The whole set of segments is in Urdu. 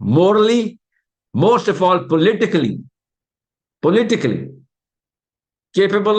morally, most of all politically capable,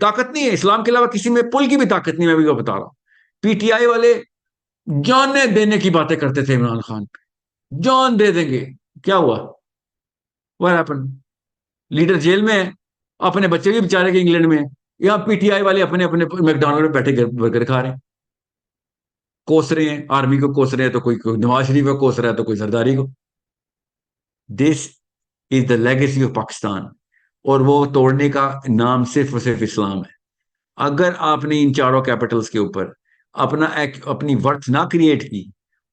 طاقت نہیں ہے اسلام کے علاوہ کسی میں پل کی بھی طاقت نہیں. میں بھی وہ بتا رہا ہوں. پی ٹی آئی والے جانیں دینے کی باتیں کرتے تھے عمران خان پہ, جان دے دیں گے. کیا ہوا؟ what happened؟ لیڈر جیل میں ہے, اپنے بچے بھی بےچارے کے انگلینڈ میں ہیں, یہاں پی ٹی آئی والے اپنے اپنے میکڈونلڈ میں بیٹھے برگر کھا رہے ہیں, کوس رہے ہیں, آرمی کو کوس رہے ہیں, تو کوئی نواز شریف کو کوس رہا ہے, تو کوئی زرداری کو. دس از دا لیگیسی آف پاکستان, اور وہ توڑنے کا نام صرف اور صرف اسلام ہے. اگر آپ نے ان چاروں کیپٹلز کے اوپر اپنی ورتھ نہ کریٹ کی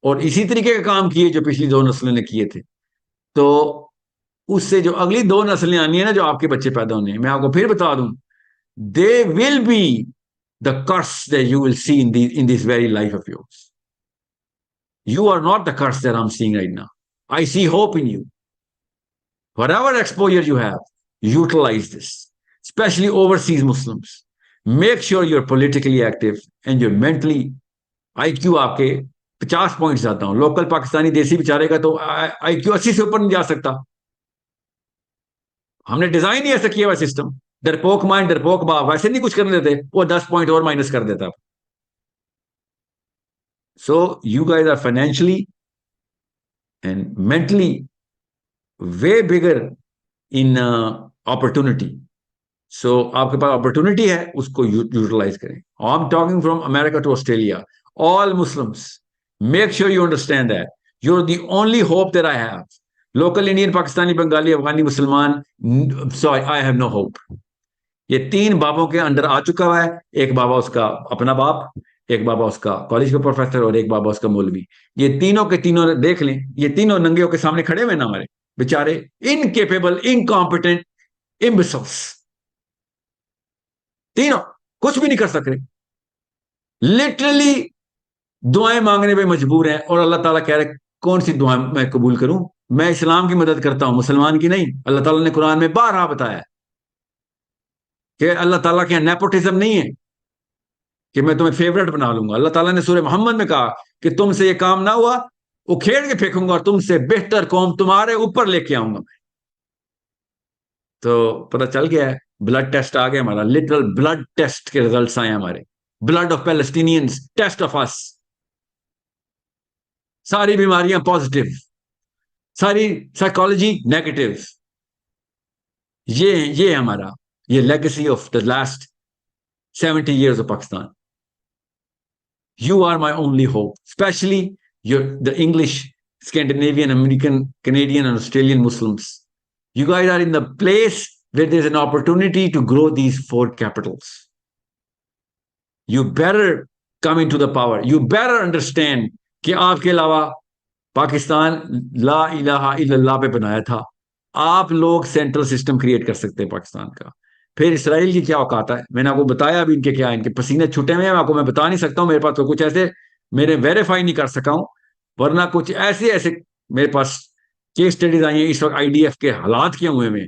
اور اسی طریقے کا کام کیے جو پچھلی 2 نسلوں نے کیے تھے, تو اس سے جو اگلی 2 نسلیں آنی ہیں نا, جو آپ کے بچے پیدا ہونے ہیں, میں آپ کو پھر بتا دوں, they will be the curse that you will see in this very life of yours. You are not the curse that I'm seeing right now. I see hope in you. Whatever exposure you have, utilize this, especially overseas Muslims. Make sure you're politically active and you're mentally IQ آپ کے 50 پوائنٹ جاتا ہوں. لوکل پاکستانی دیسی بیچارے کا تو IQ 80 سے اوپر نہیں جا سکتا. ہم نے ڈیزائن ہی ایسا کیا ہوا سسٹم, ڈرپوک مائنڈ ڈرپوک باپ, ویسے نہیں کچھ کرنے دیتے, وہ 10 پوائنٹ اور مائنس کر دیتا. So you guys are financially and mentally way bigger in opportunity. So آپ کے پاس اپرچونٹی ہے, اس کو یوٹیلائز کریں. I am talking from America to Australia, all Muslims, make sure you understand that you're the only hope that I have. Local Indian, Pakistani, Bengali, Afghani, Musliman, sorry, I have no hope. یہ 3 بابوں کے اندر آ چکا ہوا ہے. ایک بابا اس کا اپنا باپ, ایک بابا اس کا کالج کا پروفیسر, اور ایک بابا اس کا مولوی. یہ تینوں کے تینوں دیکھ لیں, یہ تینوں ننگیوں کے سامنے کھڑے ہوئے نا ہمارے بیچارے, انکیپیبل, انکمپیٹنٹ امبیسلس. تینوں کچھ بھی نہیں کر سک رہے, لٹرلی دعائیں مانگنے پہ مجبور ہیں. اور اللہ تعالیٰ کہہ رہے کون سی دعائیں میں قبول کروں؟ میں اسلام کی مدد کرتا ہوں, مسلمان کی نہیں. اللہ تعالیٰ نے قرآن میں بارہا بتایا کہ اللہ تعالیٰ کے یہاں نیپوٹزم نہیں ہے کہ میں تمہیں فیورٹ بنا لوں گا. اللہ تعالیٰ نے سورہ محمد میں کہا کہ تم سے یہ کام نہ ہوا, اکھیڑ کے پھینکوں گا اور تم سے بہتر قوم تمہارے اوپر لے کے آؤں گا میں. تو پتہ چل گیا ہے, بلڈ ٹیسٹ آ گیا ہمارا, لٹرل بلڈ ٹیسٹ کے ریزلٹس آئے ہمارے. Blood of Palestinians, test of اس. ساری بیماریاں پازیٹیو, ساری سائیکالوجی نیگیٹو. یہ ہمارا یہ legacy of the last 70 years of Pakistan. You are my only hope, especially the English, Scandinavian, American, Canadian, and Australian Muslims. You guys are in the place where there's an opportunity to grow these 4 capitals. You better come into the power. You better understand کہ آپ کے علاوہ پاکستان لا الہ الا اللہ پہ بنایا تھا. آپ لوگ سینٹرل سسٹم کریٹ کر سکتے ہیں پاکستان کا. پھر اسرائیل کی کیا اوقات ہے, میں نے آپ کو بتایا ابھی ان کے کیا, ان کے پسینے چھٹے ہوئے ہیں. آپ کو میں بتا نہیں سکتا ہوں, میرے پاس تو کچھ ایسے میرے ویریفائی نہیں کر سکا ہوں, ورنہ کچھ ایسے میرے پاس کیس اسٹڈیز آئی ہیں اس وقت IDF کے حالات کیا ہوئے میں.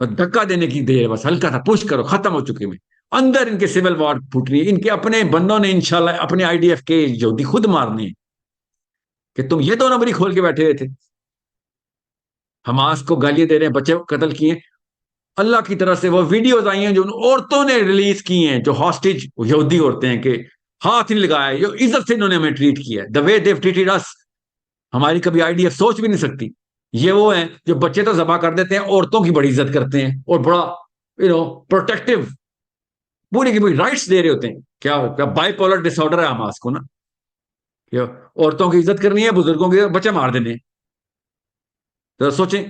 دھکا دینے کی دیر, بس ہلکا تھا پش کرو, ختم ہو چکے میں. اندر ان کے سول وار پھوٹ رہی ہے, ان کے اپنے بندوں نے انشاءاللہ اپنے IDF کے یہودی خود مارنے ہیں کہ تم یہ 2 نمبری کھول کے بیٹھے ہوئے تھے. حماس کو گالیاں دے رہے ہیں, بچے قتل کیے. اللہ کی طرف سے وہ ویڈیوز آئی ہیں جو ان عورتوں نے ریلیز کی ہیں, جو ہاسٹیج یہودی عورتیں ہیں, کہ ہاتھ نہیں لگایا, جو عزت سے انہوں نے ہمیں ٹریٹ کیا. دا وے دیو ٹریٹڈ اس, ہماری کبھی IDF سوچ بھی نہیں سکتی. یہ وہ ہیں جو بچے تو ذبح کر دیتے ہیں, عورتوں کی بڑی عزت کرتے ہیں اور بڑا پروٹیکٹیو پوری کی پوری رائٹس دے رہے ہوتے ہیں. کیا بائی پولر ڈس آرڈر ہے حماس کو نا, عورتوں کی عزت کرنی ہے, بزرگوں کی بچے مار دینے. تو سوچیں,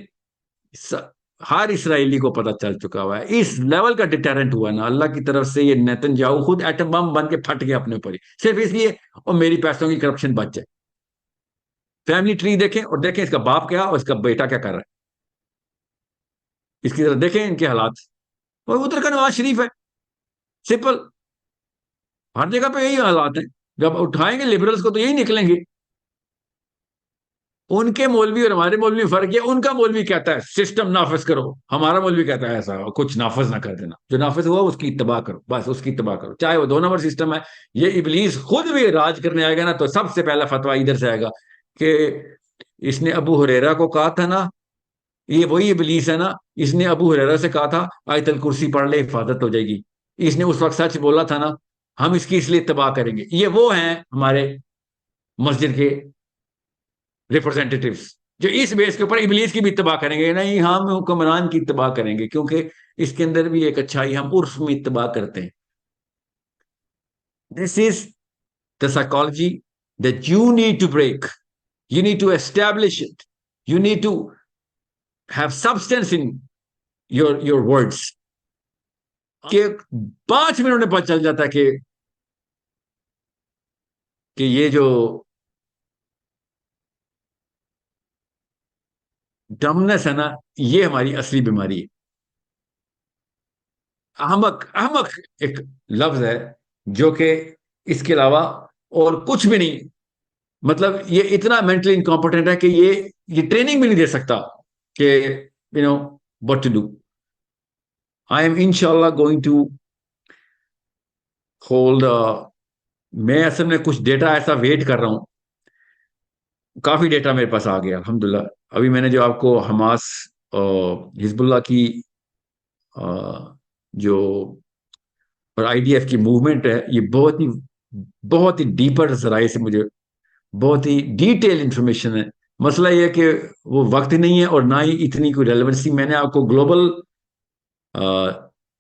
ہر اسرائیلی کو پتہ چل چکا ہوا ہے, اس لیول کا ڈیٹرنٹ ہوا نا اللہ کی طرف سے. یہ نیتن یاہو خود ایٹم بم بن کے پھٹ گیا اپنے اوپر ہی, صرف اس لیے اور میری پیسوں کی کرپشن بچ جائے. فیملی ٹری دیکھیں اور دیکھیں اس کا باپ کیا اور اس کا بیٹا کیا کر رہا ہے, اس کی طرف دیکھیں ان کے حالات. اور ادھر کا نواز شریف ہے, سمپل, ہر جگہ پہ یہی حالات ہیں. جب اٹھائیں گے لبرلز کو تو یہی نکلیں گے. ان کے مولوی اور ہمارے مولوی میں فرق ہے, ان کا مولوی کہتا ہے سسٹم نافذ کرو, ہمارا مولوی کہتا ہے ایسا کچھ نافذ نہ کر دینا, جو نافذ ہوا اس کی اتباع کرو, بس اس کی اتباع کرو, چاہے وہ 2 نمبر سسٹم ہے. یہ ابلیس خود بھی راج کرنے آئے گا نا, تو سب سے پہلا فتویٰ ادھر سے آئے گا کہ اس نے ابو ہریرہ کو کہا تھا نا, یہ وہی ابلیس ہے نا، اس نے ابو ہریرہ سے کہا تھا آیت الکرسی پڑھ لے حفاظت ہو جائے گی، اس نے اس وقت سچ بولا تھا نا، ہم اس کی اس لیے اتباع کریں گے. یہ وہ ہیں ہمارے مسجد کے ریپرزینٹیٹیوز جو اس بیس کے اوپر ابلیس کی بھی اتباع کریں گے. نہیں، ہم حکمران کی اتباع کریں گے، کیونکہ اس کے اندر بھی ایک اچھائی، ہم عرف میں اتباع کرتے ہیں. دس از the psychology that you need to break. You need to establish it. You need to have substance in your words. کہ 5 منٹ میں پتہ چل جاتا ہے کہ یہ جو ڈمنس ہے نا، یہ ہماری اصلی بیماری ہے. احمق ایک لفظ ہے جو کہ اس کے علاوہ اور کچھ بھی نہیں. مطلب یہ اتنا مینٹلی انکمپٹنٹ ہے کہ یہ ٹریننگ بھی نہیں دے سکتا کہ what to do. I am inshallah going to hold میں اصل میں کچھ ڈیٹا ایسا ویٹ کر رہا ہوں. کافی ڈیٹا میرے پاس آ گیا الحمدللہ. ابھی میں نے جو آپ کو حماس حزب اللہ کی جو اور آئی ڈی ایف کی موومنٹ ہے، یہ بہت ہی ڈیپر ذرائع سے مجھے بہت ہی ڈیٹیل انفارمیشن ہے. مسئلہ یہ ہے کہ وہ وقت نہیں ہے اور نہ ہی اتنی کوئی ریلیونسی. میں نے آپ کو گلوبل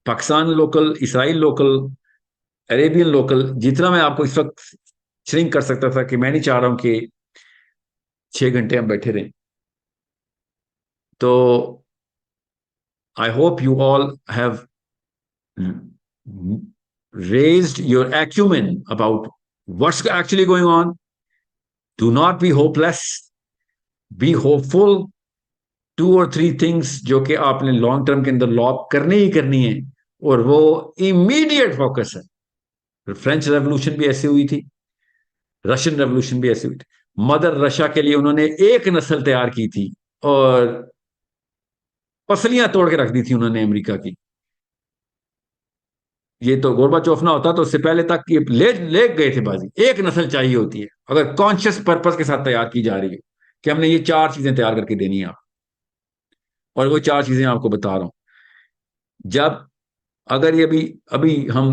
پاکستان لوکل، اسرائیل لوکل، عربین لوکل جتنا میں آپ کو اس وقت شرنک کر سکتا تھا، کہ میں نہیں چاہ رہا ہوں کہ 6 گھنٹے ہم بیٹھے رہیں. تو I hope you all have raised your acumen about what's actually going on. Do not be hopeless. Be hopeful. 2 or 3 things جو کہ آپ نے لانگ ٹرم کے اندر لاک کرنی ہی کرنی ہے، اور وہ امیڈیٹ فوکس ہے. فرینچ ریولوشن بھی ایسی ہوئی تھی، رشین ریولوشن بھی ایسی ہوئی تھی. مدر رشیا کے لیے انہوں نے ایک نسل تیار کی تھی اور پسلیاں توڑ کے رکھ دی تھی انہوں نے امریکہ کی. یہ تو گورباچوف نہ ہوتا تو اس سے پہلے تک یہ لے گئے تھے بازی. ایک نسل چاہیے ہوتی ہے اگر کانشیس پرپز کے ساتھ تیار کی جا رہی ہے کہ ہم نے یہ 4 چیزیں تیار کر کے دینی ہیں آپ. اور وہ 4 چیزیں آپ کو بتا رہا ہوں. جب اگر یہ ابھی ہم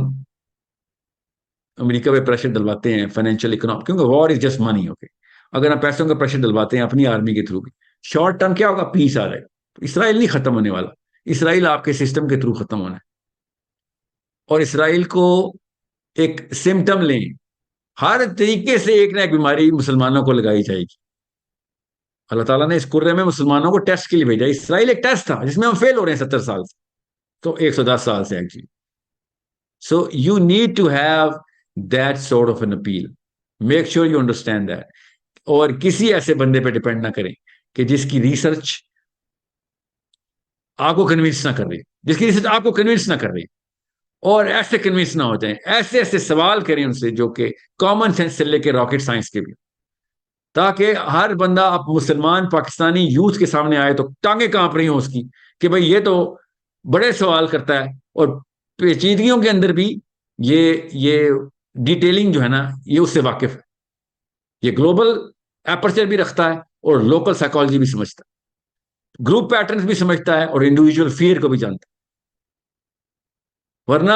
امریکہ پہ پریشر ڈلواتے ہیں فائنینشیل اکنامک، کیونکہ وار از جسٹ منی. اوکے، اگر ہم پیسوں کا پریشر ڈلواتے ہیں اپنی آرمی کے تھرو بھی، شارٹ ٹرم کیا ہوگا؟ پیس آ جائے گا. اسرائیل نہیں ختم ہونے والا، اسرائیل آپ کے سسٹم کے تھرو ختم ہونا ہے. اور اسرائیل کو ایک سمٹم لیں، ہر طریقے سے ایک نہ ایک بیماری مسلمانوں کو لگائی جائے گی. اللہ تعالیٰ نے اس قرے میں مسلمانوں کو ٹیسٹ کے لیے بھیجا. اسرائیل ایک ٹیسٹ تھا جس میں ہم فیل ہو رہے ہیں 70 سال سے، تو 110 سال سے actually. So you need to have that sort of an appeal. Make sure you understand that. اور کسی ایسے بندے پہ ڈپینڈ نہ کریں کہ جس کی ریسرچ آپ کو کنوینس نہ کر رہی، جس کی ریسرچ آپ کو کنوینس نہ کر رہی. اور ایسے کنوینس نہ ہو جائیں، ایسے سوال کریں ان سے جو کہ کامن سینس سے لے کے راکٹ سائنس کے بھی، تاکہ ہر بندہ اب مسلمان پاکستانی یوتھ کے سامنے آئے تو ٹانگیں کانپ رہی ہوں اس کی کہ بھئی یہ تو بڑے سوال کرتا ہے، اور پیچیدگیوں کے اندر بھی یہ ڈیٹیلنگ جو ہے نا، یہ اس سے واقف ہے. یہ گلوبل ایپرچر بھی رکھتا ہے اور لوکل سائیکالوجی بھی سمجھتا ہے، گروپ پیٹرنز بھی سمجھتا ہے اور انڈیویجول فیئر کو بھی جانتا ہے. ورنہ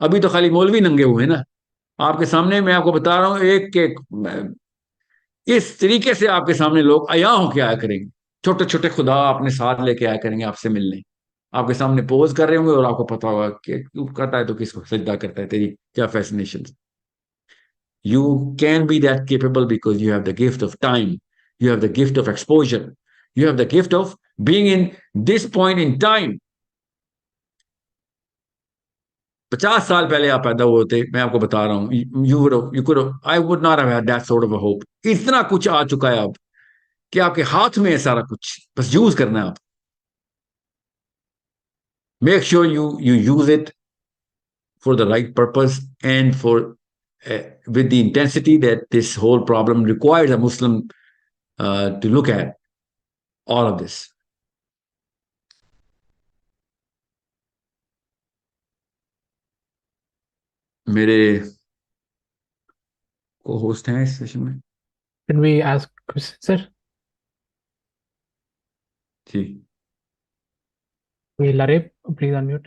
ابھی تو خالی مولوی ننگے ہوئے ہیں نا آپ کے سامنے. میں آپ کو بتا رہا ہوں ایک اس طریقے سے آپ کے سامنے لوگ عیاں ہو کے آیا کریں گے. چھوٹے چھوٹے خدا اپنے ساتھ لے کے آیا کریں گے آپ سے ملنے. آپ کے سامنے پوز کر رہے ہوں گے اور آپ کو پتا ہوگا کہ تو کرتا ہے تو کس کو سجدہ کرتا ہے، تیری کیا fascination. You can be that capable because you have the gift of time, you have the gift of exposure, you have the gift of being in this point in time. 50 سال پہلے آپ پیدا ہوئے تھے، میں آپ کو بتا رہا ہوں I would not have had that sort of a hope. اتنا کچھ آ چکا ہے اب کہ آپ کے ہاتھ میں ہے سارا کچھ، بس یوز کرنا ہے آپ. Make sure you use it for the right purpose and for with the intensity that this whole problem requires a Muslim to look at all of this. میرے کو ہوسٹ ہیں اس سیشن میں. Can we ask questions, sir? جی Larib, please unmute.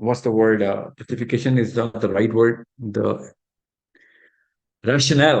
what's the word? Justification is not the right word. The rationale.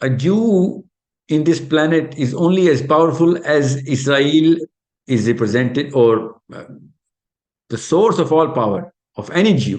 A Jew in this planet is only as powerful as Israel is represented, or the source of all power of any Jew,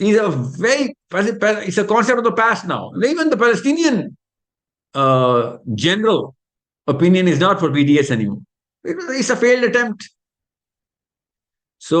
is a very it's a concept of the past now. Even the Palestinian general opinion is not for BDS anymore. It's a failed attempt. So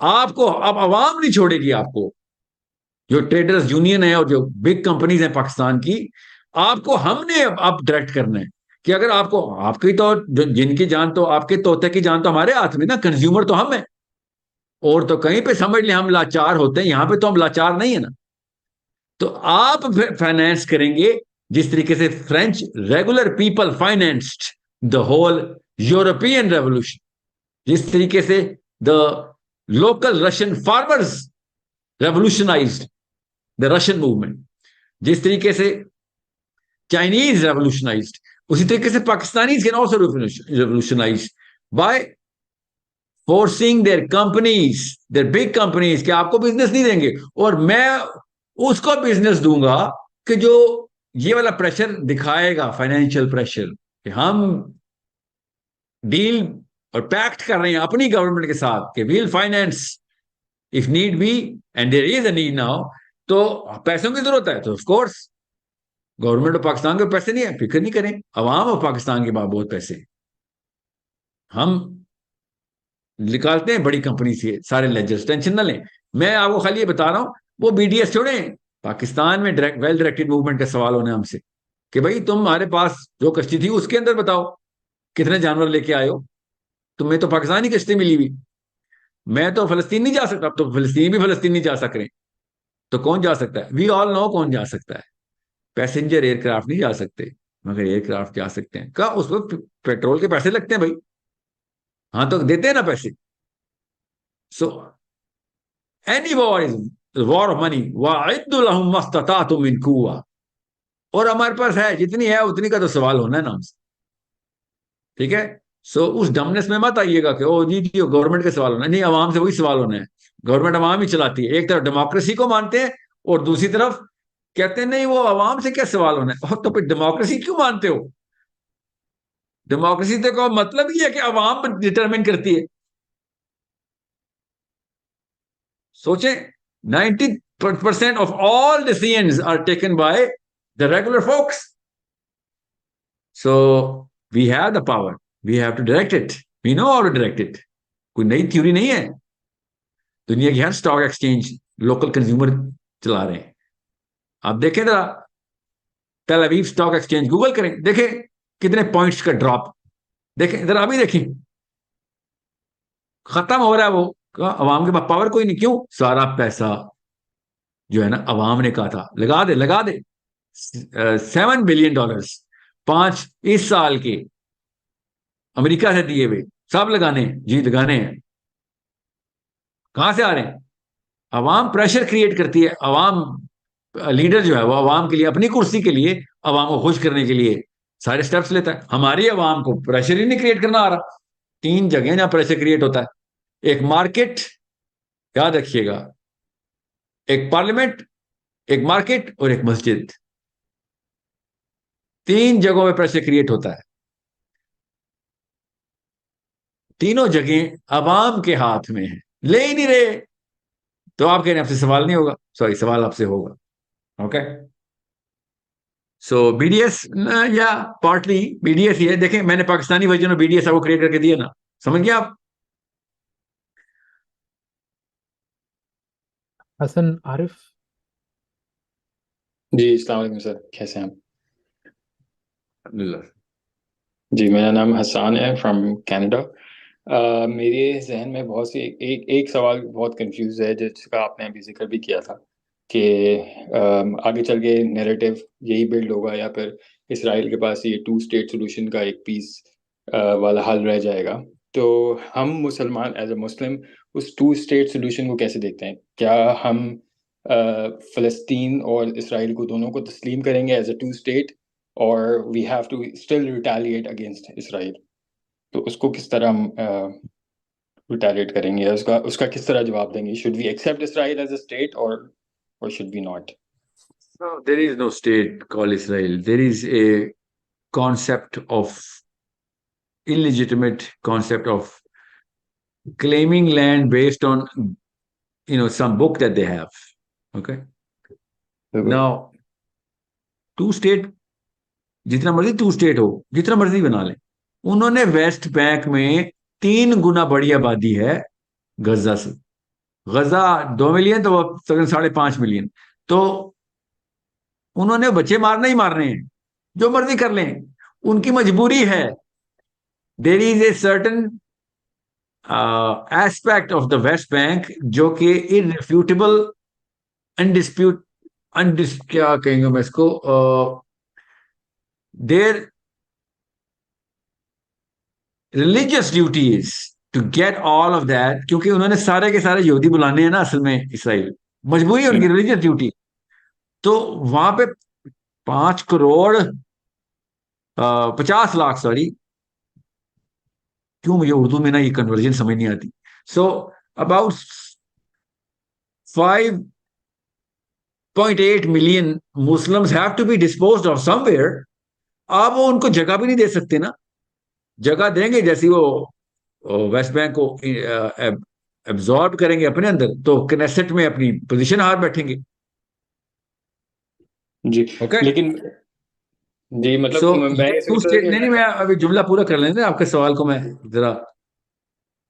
آپ کو اب عوام نہیں چھوڑے گی آپ کو. جو ٹریڈرز یونین ہے اور جو بگ کمپنیز ہیں پاکستان کی, آپ کو ہم نے اب ڈائریکٹ کرنا ہے کہ اگر آپ کو, آپ کی تو جن کی جان تو آپ کے طوطے کی جان تو ہمارے ہاتھ میں نا, کنزیومر تو ہم ہیں. اور تو کہیں پہ سمجھ لیں ہم لاچار ہوتے ہیں, یہاں پہ تو ہم لاچار نہیں ہے نا. تو آپ فائنینس کریں گے جس طریقے سے French regular people financed the whole European revolution, جس طریقے سے the local Russian farmers revolutionized the Russian movement, جس طریقے سے چائنیز ریولوشنائزڈ, اسی طریقے سے Pakistanis can also revolutionized by forcing their companies, their big companies, کہ آپ کو بزنس نہیں دیں گے اور میں اس کو بزنس دوں گا کہ جو یہ والا پریشر دکھائے گا, فائنینشیل پریشر, کہ ہم ڈیل اور پیکٹ کر رہے ہیں اپنی گورنمنٹ کے ساتھ کہ we'll finance if need be, and there is a need now. تو پیسوں کی ضرورت ہے تو of course government of Pakistan کے پیسے نہیں ہے, فکر نہیں کریں, عوام آف پاکستان کے پاس بہت پیسے, ہم نکالتے ہیں بڑی کمپنی سے سارے لیجرز, ٹینشن نہ لیں. میں آپ کو خالی یہ بتا رہا ہوں, وہ بی ڈی ایس چھوڑیں, پاکستان میں ویل ڈائریکٹڈ موومنٹ کا سوال ہونا ہے ہم سے کہ بھائی تمہارے پاس جو کشتی تھی اس کے اندر بتاؤ کتنے جانور لے کے آئے ہو, تمہیں تو پاکستانی کشتی ملی ہوئی, میں تو فلسطین نہیں جا سکتا, اب تو فلسطین بھی فلسطین نہیں جا سک رہے, تو کون جا سکتا ہے؟ وی آل نو کون جا سکتا ہے. پیسنجر ایئر کرافٹ نہیں جا سکتے مگر ایئر کرافٹ جا سکتے ہیں. کہا اس وقت پیٹرول کے پیسے لگتے ہیں بھائی, ہاں تو دیتے ہیں نا پیسے. So any war is war of money, وَأَعِدُّوا لَهُم مَّا اسْتَطَعْتُم مِّن قُوَّةٍ, اور ہمارے پاس ہے جتنی ہے اتنی کا تو سوال ہونا ہے نا ہم سے, ٹھیک ہے. سو اس ڈمنس میں مت آئیے گا کہ او جی جی گورنمنٹ کے سوال ہونا ہے, نہیں, عوام سے وہی سوال ہونا ہے. گورنمنٹ عوام ہی چلاتی ہے, ایک طرف ڈیموکریسی کو مانتے ہیں اور دوسری طرف کہتے ہیں نہیں وہ عوام سے کیا سوال ہونا ہے. تو پھر ڈیموکریسی کیوں مانتے ہو؟ ڈیموکریسی تو کا مطلب یہ ہے کہ عوام ڈٹرمن کرتی ہے. سوچیں 90% of all decisions are taken by the regular focus. So we have the power, we have to direct it, we know how to direct it. کوئی نئی تھیوری نہیں ہے, دنیا کی ہر اسٹاک ایکسچینج لوکل کنزیومر چلا رہے ہیں. آپ دیکھیں ذرا Tel Aviv stock exchange, Google کریں, دیکھیں کتنے پوائنٹس کا ڈراپ, دیکھیں ذرا ابھی دیکھیں, ختم ہو رہا ہے وہ, عوام کے پاس پاور کوئی نہیں. کیوں؟ سارا پیسہ جو ہے نا عوام نے کہا تھا لگا دے لگا دے, $7 بلین 5 اس سال کے امریکہ سے دیے ہوئے, سب لگانے ہیں, جی لگانے ہیں. کہاں سے آ رہے ہیں؟ عوام پریشر کریٹ کرتی ہے, عوام لیڈر جو ہے وہ عوام کے لیے, اپنی کرسی کے لیے, عوام کو خوش کرنے کے لیے سارے سٹیپس لیتا ہے. ہماری عوام کو پریشر ہی نہیں کریٹ کرنا آ رہا. 3 جگہیں جہاں پریشر کریٹ ہوتا ہے, ایک مارکیٹ, یاد رکھیے گا, ایک پارلیمنٹ, ایک مارکیٹ اور ایک مسجد, 3 جگہوں پہ پریشر کریٹ ہوتا ہے. تینوں جگہیں عوام کے ہاتھ میں ہیں, لے ہی نہیں رہے. تو آپ کہہ رہے ہیں آپ سے سوال نہیں ہوگا, سوری سوال آپ سے ہوگا. اوکے, سو بی ڈی ایس یا پارٹلی بی ڈی ایس ہی ہے. دیکھیں میں نے Pakistani version B D S آپ کو کریٹ کر کے دیا نا, سمجھ گیا آپ؟ حسن عارف. جی السلام علیکم سر, کیسے ہیں آپ؟ الحمدللہ. جی میرا نام حسان ہے فرام کینیڈا. میرے ذہن میں بہت سی ایک سوال بہت کنفیوز ہے جس کا آپ نے ابھی ذکر بھی کیا تھا کہ آگے چل کے نیریٹو یہی بلڈ ہوگا یا پھر اسرائیل کے پاس یہ 2 اسٹیٹ سولوشن کا ایک پیس والا حل رہ جائے گا. تو ہم مسلمان ایز اے مسلم اس 2 اسٹیٹ سولوشن کو کیسے دیکھتے ہیں؟ کیا ہم فلسطین اور اسرائیل کو دونوں کو تسلیم کریں گے ایز اے 2 اسٹیٹ, اور we have to still retaliate against Israel? تو اس کو کس طرح ہم ریٹیلیٹ کریں گے, اس کا کس طرح جواب دیں گے؟ Should we accept Israel as a state اور should we not? No, there is no state called Israel. There is a concept of illegitimate concept of claiming land based on some book that they have. Okay. Now 2 state, جتنا مرضی 2 state ہو, جتنا مرضی بنا لیں, انہوں نے ویسٹ بینک میں 3 گنا بڑی آبادی ہے غزہ سے. غزہ 2 ملین تو وہ تقریباً 5.5 ملین. تو انہوں نے بچے مارنے ہی مارنے ہیں، جو مرضی کر لیں، ان کی مجبوری ہے. There is a certain aspect of the West Bank جو کہ ارریفیوٹیبل انڈسپیوٹ کیا کہیں گے میں اس کو، their religious duties to get all of that, کیونکہ انہوں نے سارے کے سارے یہودی بلانے ہیں نا اصل میں اسرائیل، مجبوری ہے ان کی ریلیجیس ڈیوٹی. تو وہاں پہ 5 کروڑ 50 لاکھ، سوری، کیوں مجھے اردو میں نا یہ کنورژن سمجھ نہیں آتی. So about 5.8 million Muslims have to be disposed of somewhere. آپ وہ ان کو جگہ بھی نہیں دے سکتے نا. جگہ دیں گے جیسی وہ ویسٹ بینک کو ایبزارب کریں گے اپنے اندر، تو کنیسٹ میں اپنی پوزیشن ہار بیٹھیں گے. جی اوکے، لیکن جی مطلب سو میں یہ سوچ رہا نہیں تھا میں ابھی جملہ پورا کر لیں گے، آپ کے سوال کو میں ذرا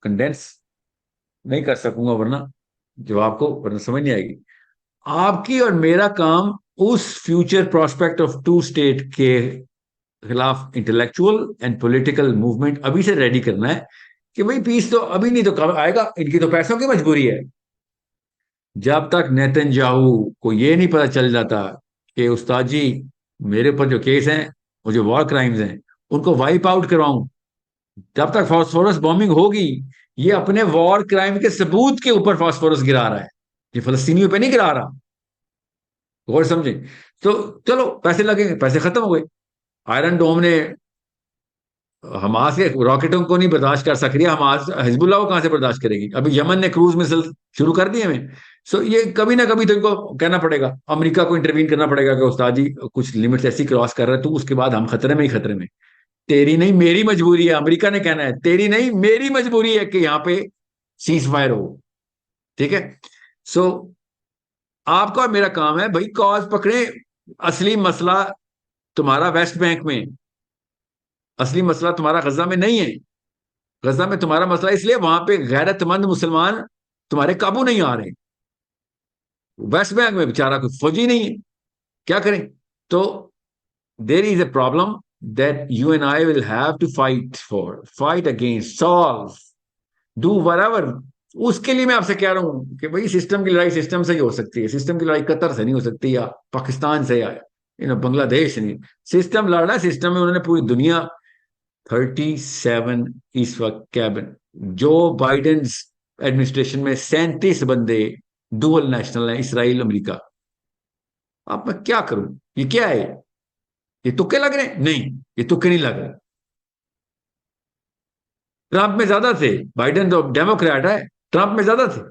کنڈینس نہیں کر سکوں گا ورنہ جواب کو ورنہ سمجھ نہیں آئے گی. آپ کی اور میرا کام اس فیوچر پراسپیکٹ آف 2 اسٹیٹ کے خلاف انٹلیکچوئل اینڈ پولیٹیکل موومنٹ ابھی سے ریڈی کرنا ہے کہ بھئی پیس تو ابھی نہیں تو کب آئے گا. ان کی تو پیسوں کی مجبوری ہے. جب تک نیتن یاہو کو یہ نہیں پتا چل جاتا کہ استاد جی میرے اوپر جو کیس ہیں، وہ جو وار کرائمز ہیں، ان کو وائپ آؤٹ کرواؤں، جب تک فاسفورس بومبنگ ہوگی، یہ اپنے وار کرائم کے ثبوت کے اوپر فاسفورس گرا رہا ہے، یہ فلسطینیوں پہ نہیں گرا رہا. غور سمجھیں. تو چلو پیسے لگیں گے، پیسے ختم ہو گئے. آئرن ڈوم نے حماس کے راکٹوں کو نہیں برداشت کر سک رہی، حماس حزب اللہ کو کہاں سے برداشت کرے گی؟ ابھی یمن نے کروز مسل شروع کر دیے ہمیں. سو یہ کبھی نہ کبھی تو ان کو کہنا پڑے گا، امریکہ کو انٹروین کرنا پڑے گا کہ استاد جی کچھ لمٹس ایسی کراس کر رہا ہے تو اس کے بعد ہم خطرے میں ہی خطرے میں. تیری نہیں میری مجبوری ہے، امریکہ نے کہنا ہے تیری نہیں میری مجبوری ہے کہ یہاں پہ سیز فائر ہو. ٹھیک ہے. سو آپ کا اور میرا کام ہے بھائی کاز پکڑے. اصلی مسئلہ تمہارا ویسٹ بینک میں، اصلی مسئلہ تمہارا غزہ میں نہیں ہے. غزہ میں تمہارا مسئلہ اس لیے وہاں پہ غیرت مند مسلمان تمہارے قابو نہیں آ رہے. ویسٹ بینک میں بیچارہ کوئی فوجی نہیں ہے، کیا کریں؟ تو there is a problem that you and I will have to fight against, solve, do whatever. اس کے لیے میں آپ سے کہہ رہا ہوں کہ بھائی سسٹم کی لڑائی سسٹم سے ہی ہو سکتی ہے. سسٹم کی لڑائی قطر سے نہیں ہو سکتی یا پاکستان سے یا بنگلہ دیش سے نہیں. سسٹم لڑ رہا ہے، سسٹم میں انہوں نے پوری دنیا 37 اس وقت کیبن، جو بائیڈنز ایڈمنسٹریشن میں 37 بندے ڈوئل نیشنل ہیں، اسرائیل امریکہ. اب میں کیا کروں؟ یہ کیا ہے؟ یہ تکے لگ رہے ہیں؟ نہیں، یہ تکے نہیں لگ رہے. ٹرمپ میں زیادہ تھے، بائیڈن تو ڈیموکریٹ ہے، ٹرمپ میں زیادہ تھے.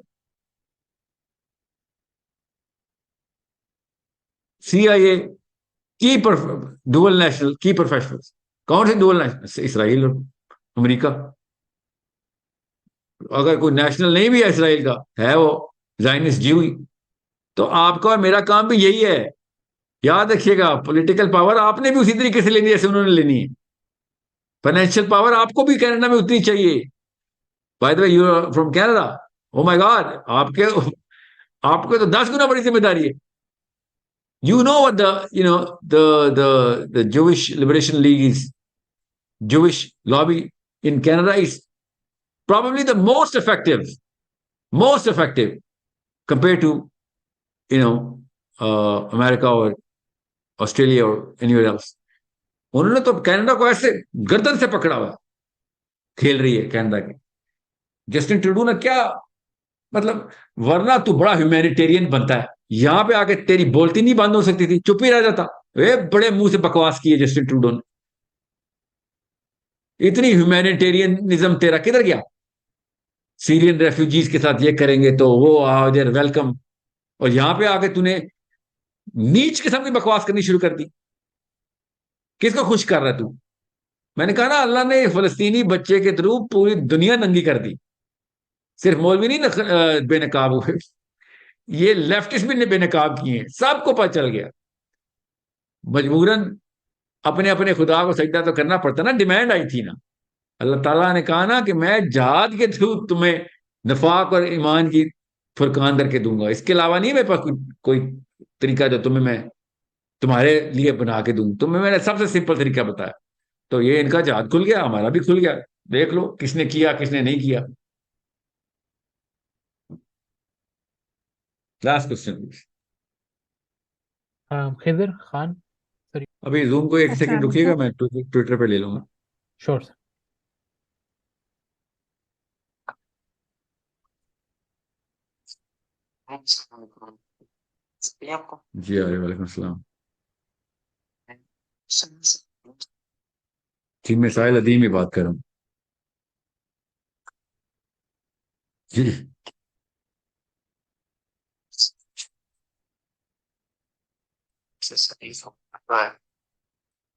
سی آئی اے کی ڈوئل نیشنل کی پروفیشنل کون سے ڈوئل نیشنل؟ اسرائیل اور امریکہ. اگر کوئی نیشنل نہیں بھی ہے اسرائیل کا، ہے وہ زائنسٹ جیوی. تو آپ کا اور میرا کام بھی یہی ہے. یاد رکھیے گا پولیٹیکل پاور آپ نے بھی اسی طریقے سے لینی ہے جیسے انہوں نے لینی ہے. فائنینشیل پاور آپ کو بھی کینیڈا میں اتنی چاہیے. By the way you are from Canada, oh my God, آپ کے تو 10 گنا بڑی ذمہ داری ہے. You know what the Jewish Liberation League is, Jewish lobby in Canada is probably the most effective compared to America or Australia or anywhere else. انہوں نے تو کینیڈا کو ایسے گردن سے پکڑا ہوا کھیل رہی ہے کینیڈا کی. جسٹن ٹروڈو نے کیا مطلب، ورنہ تو بڑا ہیومینیٹیرین بنتا ہے، یہاں پہ آ کے تیری بولتی نہیں بند ہو سکتی تھی، چپ ہی رہ جاتا. بڑے منہ سے بکواس کیے جسٹن ٹروڈو نے. اتنی ہیومینیٹیرینزم تیرا کدھر گیا؟ سیرین ریفیوجیز کے ساتھ یہ کریں گے تو وہ دیر ویلکم، اور یہاں پہ آ کے تو نے نیچ قسم کی بکواس کرنی شروع کر دی. کس کو خوش کر رہا تو؟ میں نے کہا نا اللہ نے فلسطینی بچے کے تھرو پوری دنیا ننگی کر دی. صرف مولوی نہیں بے نقاب ہوئے، یہ لیفٹسٹ بھی بے نقاب کیے ہیں. سب کو پتہ چل گیا. مجبوراً اپنے اپنے خدا کو سجدہ تو کرنا پڑتا نا، ڈیمانڈ آئی تھی نا. اللہ تعالیٰ نے کہا نا کہ میں جہاد کے تھرو تمہیں نفاق اور ایمان کی فرقان کر کے دوں گا. اس کے علاوہ نہیں میرے پاس کوئی طریقہ جو تمہیں میں تمہارے لیے بنا کے دوں. تمہیں میں نے سب سے سمپل طریقہ بتایا. تو یہ ان کا جہاد کھل گیا, ہمارا بھی کھل گیا. دیکھ لو کس نے کیا کس نے نہیں کیا. Last question. Khizar Khan sir. ابھی زوم کو ایک السلام سیکنڈ رکیے گا, علیکم. میں ٹویٹر پہ لے لوں گا. شور سر. جی وعلیکم السلام. جی میں ساحل ادیم ہی بات کر رہا ہوں. جی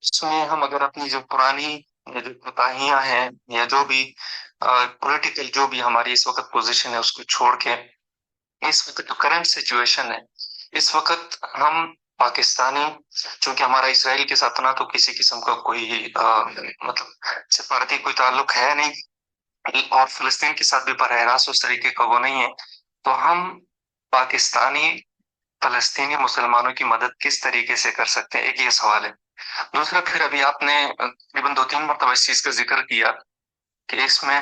اس میں ہم اگر اپنی جو پرانی جو کوتاہیاں ہیں یا جو بھی پولیٹیکل جو بھی ہماری اس وقت پوزیشن ہے اس کو چھوڑ کے اس وقت جو کرنٹ سچویشن ہے, اس وقت ہم پاکستانی, چونکہ ہمارا اسرائیل کے ساتھ نہ تو کسی قسم کا کوئی مطلب سفارتی کوئی تعلق ہے نہیں, اور فلسطین کے ساتھ بھی براہ راست اس طریقے کا وہ نہیں ہے, تو ہم پاکستانی فلسطینی مسلمانوں کی مدد کس طریقے سے کر سکتے ہیں, ایک یہ سوال ہے. دوسرا, پھر ابھی آپ نے تقریباً 2-3 مرتبہ اس چیز کا ذکر کیا کہ اس میں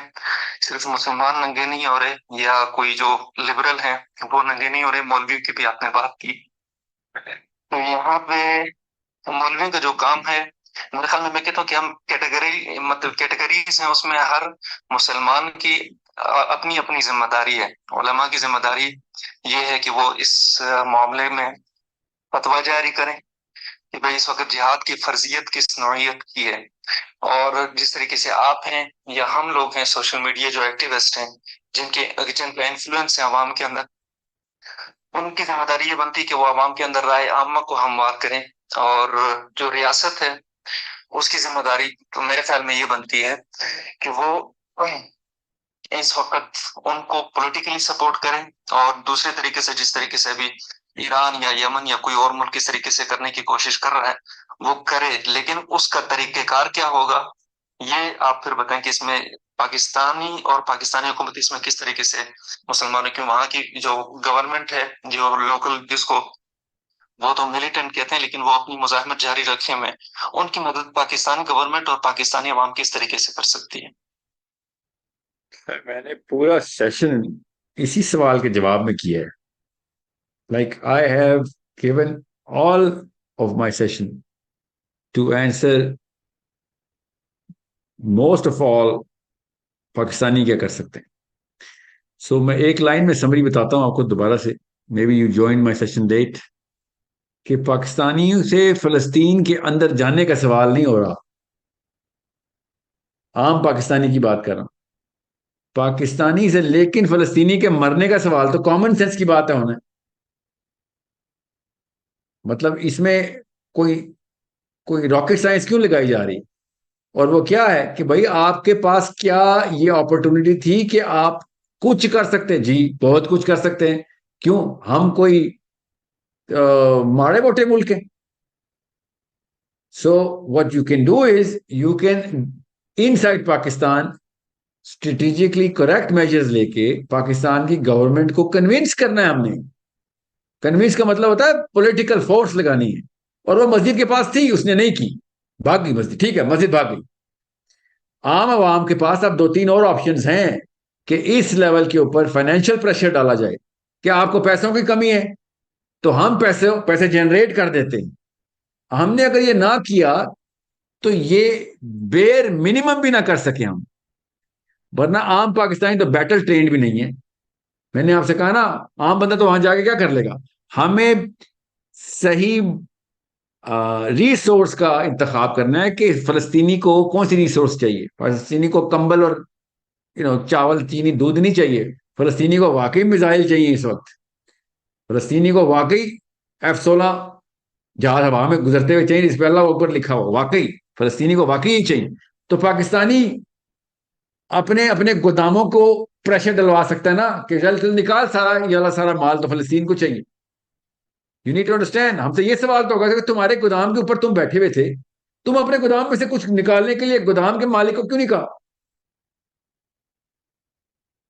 صرف مسلمان ننگے نہیں ہو رہے یا کوئی جو لبرل ہیں وہ ننگے نہیں ہو رہے, مولویوں کی بھی آپ نے بات کی. تو یہاں پہ مولویوں کا جو کام ہے, میرے خیال میں کہتا ہوں کہ ہم کیٹیگریز ہیں, اس میں ہر مسلمان کی اپنی اپنی ذمہ داری ہے. علماء کی ذمہ داری یہ ہے کہ وہ اس معاملے میں فتویٰ جاری کریں کہ بھئی اس وقت جہاد کی فرضیت کس نوعیت کی ہے. اور جس طریقے سے آپ ہیں یا ہم لوگ ہیں سوشل میڈیا جو ایکٹیوسٹ ہیں, جن پہ انفلوئنس ہے عوام کے اندر, ان کی ذمہ داری یہ بنتی کہ وہ عوام کے اندر رائے عامہ کو ہموار کریں. اور جو ریاست ہے اس کی ذمہ داری تو میرے خیال میں یہ بنتی ہے کہ وہ اس وقت ان کو پولیٹیکلی سپورٹ کریں, اور دوسرے طریقے سے جس طریقے سے ابھی ایران یا یمن یا کوئی اور ملک اس طریقے سے کرنے کی کوشش کر رہا ہے وہ کرے. لیکن اس کا طریقہ کار کیا ہوگا یہ آپ پھر بتائیں کہ اس میں پاکستانی اور پاکستانی حکومت اس میں کس طریقے سے مسلمانوں کی, وہاں کی جو گورنمنٹ ہے جو لوکل, جس کو وہ تو ملیٹنٹ کہتے ہیں لیکن وہ اپنی مزاحمت جاری رکھے میں, ان کی مدد پاکستانی گورنمنٹ اور پاکستانی عوام کس طریقے سے کر سکتی ہے. میں نے پورا سیشن اسی سوال کے جواب میں کیا ہے. Like I have given all of my session to answer most of all Pakistani کیا کر سکتے ہیں. سو میں ایک لائن میں سمری بتاتا ہوں آپ کو دوبارہ سے, maybe you join my session late, کہ پاکستانیوں سے فلسطین کے اندر جانے کا سوال نہیں ہو رہا. عام پاکستانی کی بات کر رہا ہوں, پاکستانی سے لیکن فلسطینی کے مرنے کا سوال تو کامن سینس کی بات ہے ہونا. مطلب اس میں کوئی راکٹ سائنس کیوں لگائی جا رہی, اور وہ کیا ہے کہ بھائی آپ کے پاس کیا یہ اپرچونٹی تھی کہ آپ کچھ کر سکتے, جی بہت کچھ کر سکتے ہیں, کیوں ہم کوئی ماڑے موٹے ملک ہیں. So what you can do is you can in side Pakistan strategically correct measures لے کے پاکستان کی گورنمنٹ کو کنونس کرنا ہے. ہم نے کنونس کا مطلب ہوتا ہے پولیٹیکل فورس لگانی ہے, اور وہ مسجد کے پاس تھی, اس نے نہیں کی, بھاگ گئی مسجد, ٹھیک ہے مسجد بھاگ گئی. عام عوام کے پاس اب 2-3 اور آپشنز ہیں کہ اس لیول کے اوپر فائنینشیل پریشر ڈالا جائے کہ آپ کو پیسوں کی کمی ہے تو ہم پیسے جنریٹ کر دیتے ہیں. ہم نے اگر یہ نہ کیا تو یہ بیر منیمم بھی نہ کر سکے ہم, ورنہ عام پاکستانی تو بیٹل ٹرینڈ بھی نہیں ہے. میں نے آپ سے کہا نا, عام بندہ تو وہاں جا کے کیا کر لے گا. ہمیں صحیح ریسورس کا انتخاب کرنا ہے کہ فلسطینی کو کون سی ریسورس چاہیے. فلسطینی کو کمبل اور چاول چینی دودھ نہیں چاہیے, فلسطینی کو واقعی میزائل چاہیے اس وقت, فلسطینی کو واقعی F-16 جہاز ہوا میں گزرتے ہوئے چاہیے, اس پہ اللہ اوپر لکھا ہو, واقعی فلسطینی کو واقعی ہی چاہیے. تو پاکستانی اپنے اپنے گوداموں کو پریشر ڈلوا سکتا ہے نا کہ جلد نکال سارا یہ والا سارا مال تو فلسطین کو چاہیے. You need to understand. ہم سے یہ سوال تو ہوگا کہ تمہارے گودام کے اوپر تم بیٹھے ہوئے تھے, تم اپنے گودام میں سے کچھ نکالنے کے لیے گودام کے مالک کو کیوں نہیں کہا.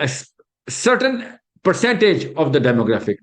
a certain percentage of the demographic,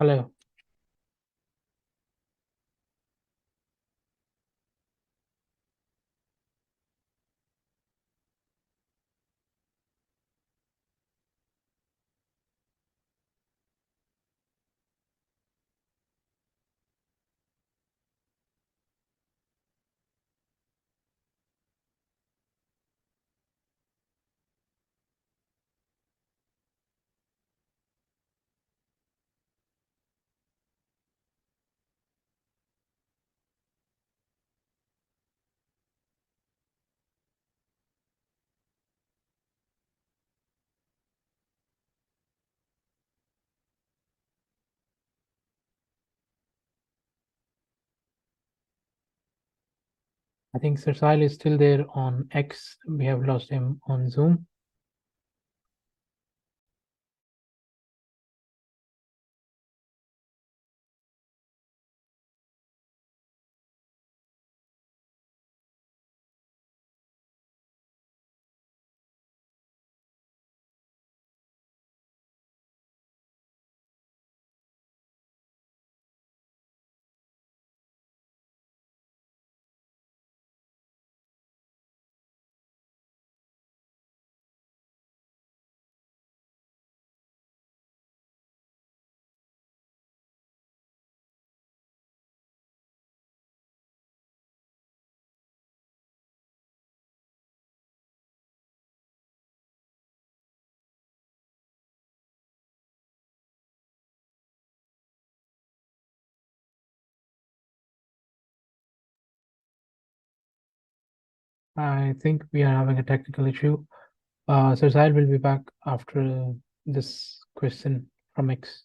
Hello. I think Sir Sahil is still there on X. We have lost him on Zoom. I think we are having a technical issue. Sir Sahil will be back after this question from X.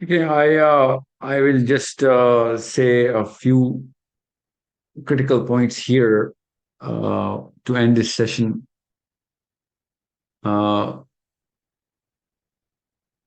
Okay, I will just say a few critical points here to end this session.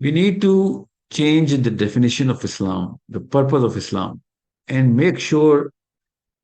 We need to change the definition of Islam, the purpose of Islam, and make sure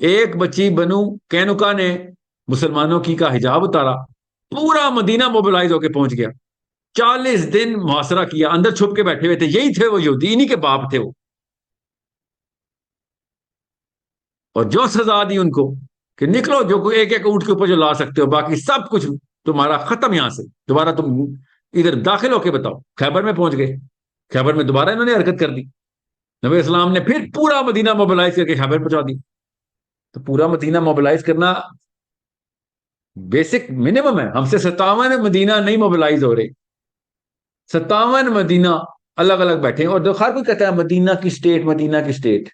ایک بچی بنو کینوکا نے مسلمانوں کی کا حجاب اتارا, پورا مدینہ موبلائز ہو کے پہنچ گیا, 40 دن محاصرہ کیا, اندر چھپ کے بیٹھے ہوئے تھے, یہی تھے وہ یہودی, انہی کے باپ تھے وہ, اور جو سزا دی ان کو کہ نکلو, جو کوئی ایک ایک اونٹ کے اوپر جو لا سکتے ہو, باقی سب کچھ تمہارا ختم, یہاں سے دوبارہ تم ادھر داخل ہو کے بتاؤ. خیبر میں پہنچ گئے, خیبر میں دوبارہ انہوں نے حرکت کر دی, نبی اسلام نے پھر پورا مدینہ موبلائز کر کے خیبر پہنچا دی. تو پورا مدینہ موبلائز کرنا بیسک منیمم ہے. ہم سے 57 مدینہ نہیں موبلائز ہو رہے, 57 مدینہ الگ الگ بیٹھے, اور ہر کوئی کہتا ہے مدینہ کی سٹیٹ, مدینہ کی سٹیٹ.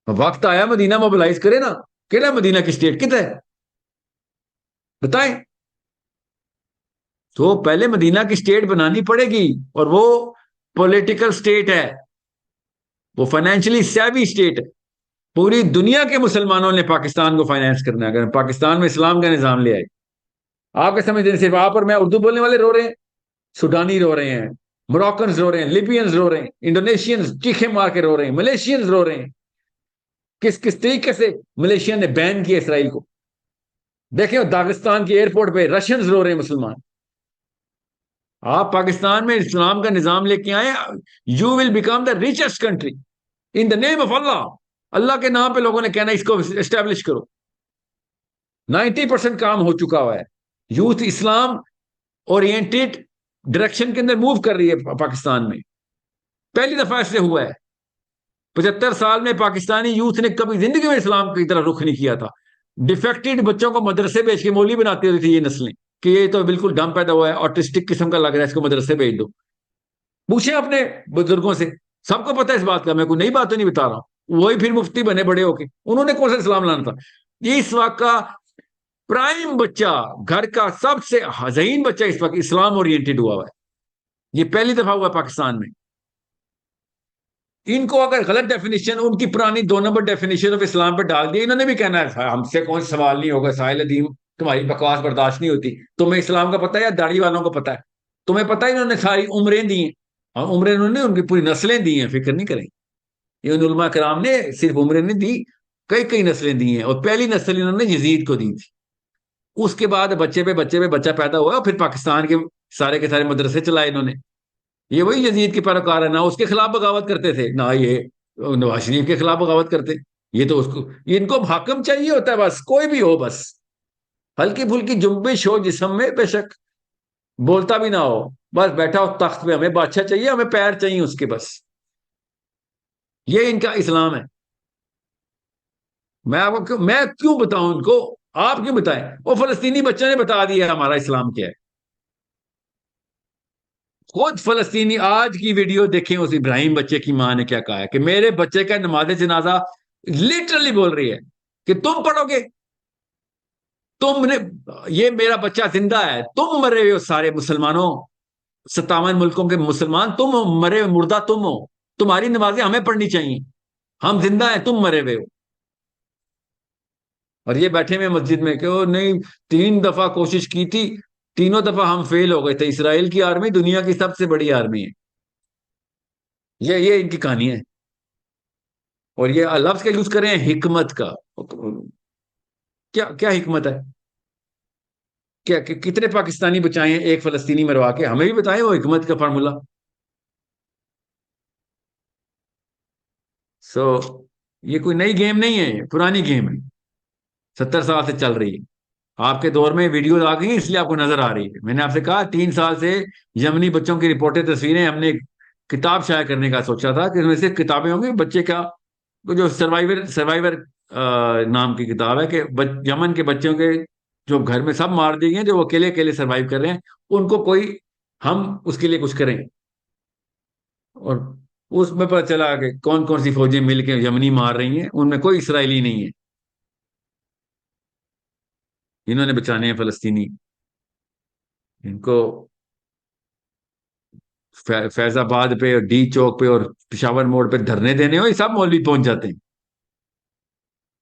وقت آیا مدینہ موبلائز کرے نا, کہنا مدینہ کی سٹیٹ کتنا ہے بتائیں. تو پہلے مدینہ کی سٹیٹ بنانی پڑے گی, اور وہ پولیٹیکل سٹیٹ ہے, وہ فائنینشلی سیوی سٹیٹ ہے. پوری دنیا کے مسلمانوں نے پاکستان کو فائنینس کرنا ہے. اگر پاکستان میں اسلام کا نظام لے آئے, آپ کے سمجھ دیں صرف آپ اور میں اردو بولنے والے رو رہے ہیں, سوڈانی رو رہے ہیں, موراکنز رو رہے ہیں, لیبینز رو رہے ہیں, انڈونیشینز چیخے مار کے رو رہے ہیں, ملیشینز رو رہے ہیں. کس کس طریقے سے ملیشیا نے بین کیا اسرائیل کو. دیکھیں داغستان کے ایئرپورٹ پہ رشینز رو رہے ہیں مسلمان. آپ پاکستان میں اسلام کا نظام لے کے آئے, you will become the richest country in the name of Allah. Allah کے نام پہ لوگوں نے کہنا اس کو اسٹیبلش کرو. 90% کام ہو چکا ہوا ہے. یوتھ اسلام اورینٹیڈ ڈائریکشن کے اندر موو کر رہی ہے پاکستان میں. پہلی دفعہ اس سے ہوا ہے. 75 سال میں پاکستانی یوتھ نے کبھی زندگی میں اسلام کی طرح رخ نہیں کیا تھا. ڈیفیکٹڈ بچوں کو مدرسے بھیج کے مولوی بناتی ہوتی تھی یہ نسلیں, کہ یہ تو بالکل ڈم پیدا ہوا ہے, آٹسٹک قسم کا لگ رہا ہے, اس کو مدرسے بھیج دو. پوچھیں اپنے بزرگوں سے, سب کو پتہ ہے اس بات کا, میں کوئی نئی بات تو نہیں بتا رہا ہوں. وہی پھر مفتی بنے بڑے ہو کے, انہوں نے کون سا اسلام لانا تھا. اس وقت کا پرائم بچہ, گھر کا سب سے ذہین بچہ اس وقت اسلام اورینٹیڈ ہوا ہے. یہ پہلی دفعہ ہوا پاکستان میں. ان کو اگر غلط ڈیفینیشن, ان کی پرانی 2 نمبر ڈیفینیشن آف اسلام پہ ڈال دی, انہوں نے بھی کہنا ہے ہم سے کون سوال نہیں ہوگا, ساحل ادیم تمہاری بکواس برداشت نہیں ہوتی. تمہیں اسلام کا پتہ ہے یا داڑھی والوں کو پتہ ہے؟ تمہیں پتہ ہے انہوں نے ساری عمریں دی ہیں, اور عمریں انہوں نے ان کی پوری نسلیں دی ہیں, فکر نہیں کریں. یہ علماء کرام نے صرف عمریں نہیں دی, کئی نسلیں دی ہیں, اور پہلی نسل انہوں نے یزید کو دی تھی. اس کے بعد بچے پہ بچہ پیدا ہوا, پھر پاکستان کے سارے مدرسے چلائے انہوں نے. یہ وہی یزید کے پیروکار ہے, نہ اس کے خلاف بغاوت کرتے تھے, نہ یہ نواز شریف کے خلاف بغاوت کرتے. یہ تو اس کو, ان کو حاکم چاہیے ہوتا ہے, بس کوئی بھی ہو, بس ہلکی پھلکی جنبش ہو جسم میں, بے شک بولتا بھی نہ ہو, بس بیٹھا ہو تخت پہ, ہمیں بادشاہ چاہیے, ہمیں پیر چاہیے اس کے, بس یہ ان کا اسلام ہے. میں کیوں بتاؤں ان کو, آپ کیوں بتائیں؟ وہ فلسطینی بچوں نے بتا دیا ہمارا اسلام کیا ہے. خود فلسطینی آج کی ویڈیو دیکھیں, اس ابراہیم بچے کی ماں نے کیا کہا ہے, کہ میرے بچے کا نماز جنازہ لٹرلی بول رہی ہے کہ تم پڑھو گے, تم نے, یہ میرا بچہ زندہ ہے, تم مرے ہوئے ہو سارے مسلمانوں, 57 ملکوں کے مسلمان, تم مرے ہوئے مردہ تم ہو, تمہاری نمازیں ہمیں پڑھنی چاہیے, ہم زندہ ہیں, تم مرے ہوئے ہو. اور یہ بیٹھے ہوئے مسجد میں کہ وہ نہیں, 3 دفعہ کوشش کی تھی, تینوں دفعہ ہم فیل ہو گئے تھے. اسرائیل کی آرمی دنیا کی سب سے بڑی آرمی ہے. یہ ان کی کہانی ہے. اور یہ لفظ کا یوز کریں حکمت کا, کیا حکمت ہے؟ کیا کتنے پاکستانی بچائے ہیں ایک فلسطینی مروا کے؟ ہمیں بھی بتائیں وہ حکمت کا فارمولا. یہ کوئی نئی گیم نہیں ہے, پرانی گیم ہے, 70 سال سے چل رہی ہے. آپ کے دور میں ویڈیوز آ گئی ہیں, اس لیے آپ کو نظر آ رہی ہے. میں نے آپ سے کہا 3 سال سے یمنی بچوں کی رپورٹیں, تصویریں, ہم نے کتاب شائع کرنے کا سوچا تھا کہ اس میں سے کتابیں ہوں گی بچے کا, جو سروائیور نام کی کتاب ہے, کہ یمن کے بچوں کے جو گھر میں سب مار دیے ہیں, جو وہ اکیلے سروائیو کر رہے ہیں, ان کو کوئی, ہم اس کے لیے کچھ کریں. اور اس میں پتہ چلا کہ کون سی فوجیں مل کے یمنی مار رہی ہیں, ان میں کوئی اسرائیلی نہیں ہے. انہوں نے بچانے ہیں فلسطینی. ان کو فیض آباد پہ اور ڈی چوک پہ اور پشاور موڑ پہ دھرنے دینے ہو, یہ سب مولوی پہنچ جاتے ہیں.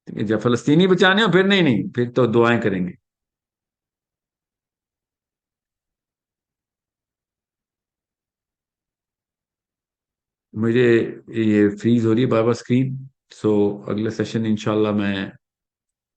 جب فلسطینی بچانے ہو پھر نہیں, پھر تو دعائیں کریں گے. مجھے یہ فریز ہو رہی ہے بار بار اسکرین, سو اگلا سیشن انشاءاللہ میں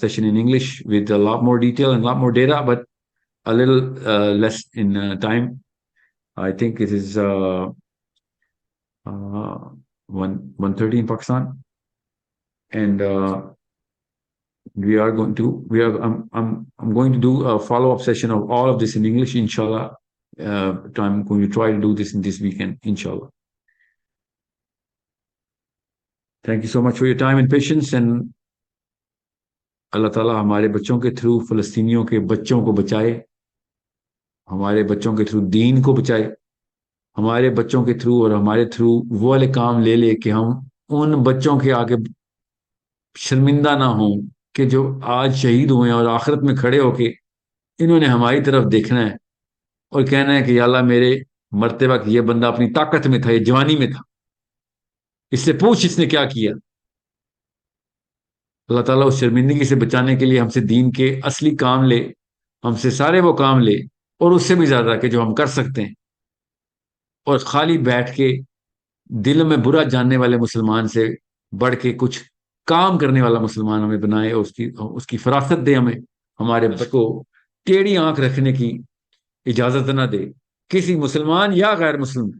session in English with a lot more detail and a lot more data, but a little less in time. I think it is 1:30 in Pakistan, and I'm going to do a follow-up session of all of this in English, inshallah. I'm going to try to do this in this weekend, inshallah. Thank you so much for your time and patience, and اللہ تعالیٰ ہمارے بچوں کے تھرو فلسطینیوں کے بچوں کو بچائے, ہمارے بچوں کے تھرو دین کو بچائے, ہمارے بچوں کے تھرو اور ہمارے تھرو وہ والے کام لے لے کہ ہم ان بچوں کے آگے شرمندہ نہ ہوں کہ جو آج شہید ہوئے ہیں اور آخرت میں کھڑے ہو کے انہوں نے ہماری طرف دیکھنا ہے اور کہنا ہے کہ یا اللہ میرے مرتے وقت یہ بندہ اپنی طاقت میں تھا, یہ جوانی میں تھا, اس سے پوچھ اس نے کیا کیا. اللہ تعالیٰ اس شرمندگی سے بچانے کے لیے ہم سے دین کے اصلی کام لے, ہم سے سارے وہ کام لے اور اس سے بھی زیادہ کہ جو ہم کر سکتے ہیں, اور خالی بیٹھ کے دل میں برا جاننے والے مسلمان سے بڑھ کے کچھ کام کرنے والا مسلمان ہمیں بنائے, اور اس کی فراست دے ہمیں, ہمارے بچوں کو ٹیڑھی آنکھ رکھنے کی اجازت نہ دے کسی مسلمان یا غیر مسلم.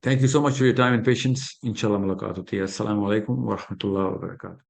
Thank you so much for your time and patience. Inshallah ملاقات ہوتی ہے. السلام علیکم ورحمۃ اللہ وبرکاتہ.